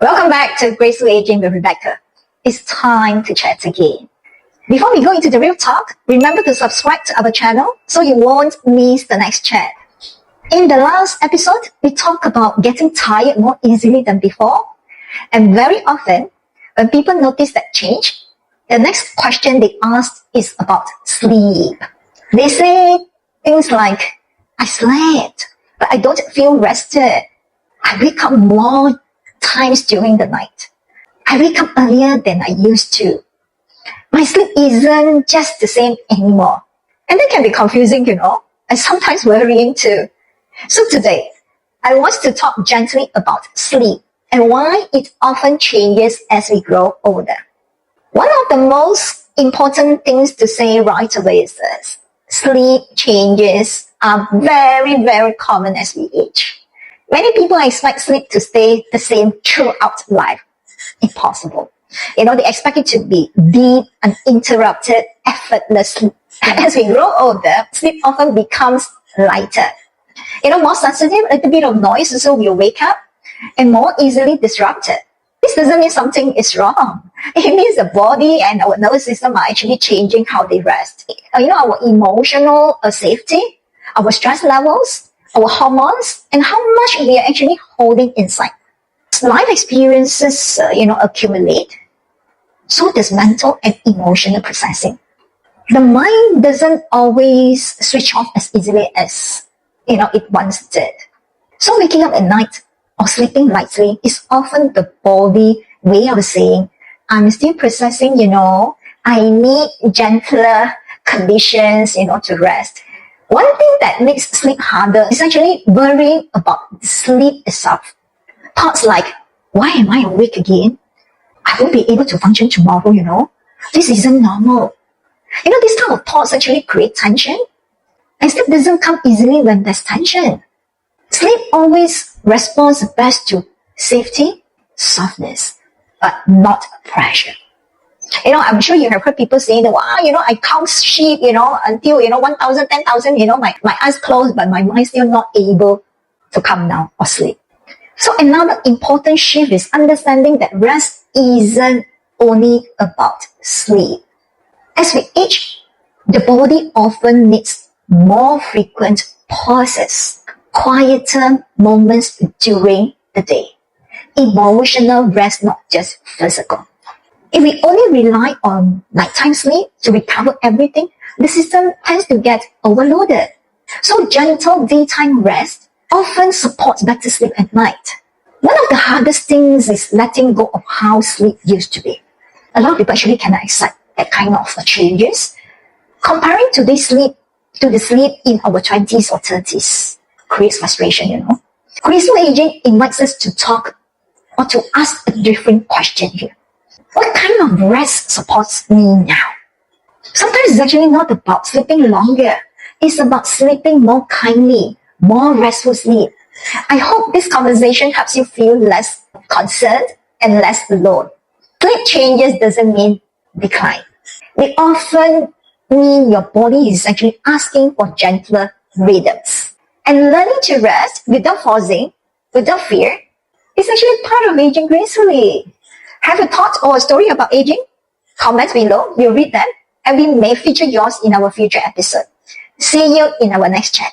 Welcome back to Graceful Aging with Rebecca. It's time to chat again. Before we go into the real talk, remember to subscribe to our channel so you won't miss the next chat. In the last episode, we talked about getting tired more easily than before. And very often, when people notice that change, the next question they ask is about sleep. They say things like, I slept, but I don't feel rested. I wake up more times during the night. I wake up earlier than I used to. My sleep isn't just the same anymore. And that can be confusing, and sometimes worrying too. So today, I want to talk gently about sleep and why it often changes as we grow older. One of the most important things to say right away is this. Sleep changes are very, very common as we age. Many people expect sleep to stay the same throughout life. Impossible. They expect it to be deep, uninterrupted, effortless. As we grow older, sleep often becomes lighter. More sensitive, a little bit of noise, so we'll wake up and more easily disrupted. This doesn't mean something is wrong. It means the body and our nervous system are actually changing how they rest. Our emotional safety, our stress levels, our hormones, and how much we are actually holding inside. Life experiences, accumulate. So does mental and emotional processing. The mind doesn't always switch off as easily as, it once did. So waking up at night or sleeping lightly is often the body way of saying, I'm still processing, I need gentler conditions, to rest. One thing that makes sleep harder is actually worrying about sleep itself. Thoughts like, why am I awake again? I won't be able to function tomorrow, This isn't normal. These kind of thoughts actually create tension. And sleep doesn't come easily when there's tension. Sleep always responds best to safety, softness, but not pressure. I'm sure you have heard people saying that, wow, I count sheep, until, 1,000, 10,000, my eyes closed, but my mind still not able to come down or sleep. So another important shift is understanding that rest isn't only about sleep. As we age, the body often needs more frequent pauses, quieter moments during the day. Emotional rest, not just physical. If we only rely on nighttime sleep to recover everything, the system tends to get overloaded. So gentle daytime rest often supports better sleep at night. One of the hardest things is letting go of how sleep used to be. A lot of people actually cannot accept that kind of changes. Comparing today's sleep to the sleep in our 20s or 30s creates frustration, Graceful Aging invites us to talk or to ask a different question here. What kind of rest supports me now? Sometimes it's actually not about sleeping longer. It's about sleeping more kindly, more restful sleep. I hope this conversation helps you feel less concerned and less alone. Sleep changes doesn't mean decline. They often mean your body is actually asking for gentler rhythms. And learning to rest without forcing, without fear, is actually part of aging gracefully. Have a thought or a story about aging? Comment below, we'll read them, and we may feature yours in our future episode. See you in our next chat.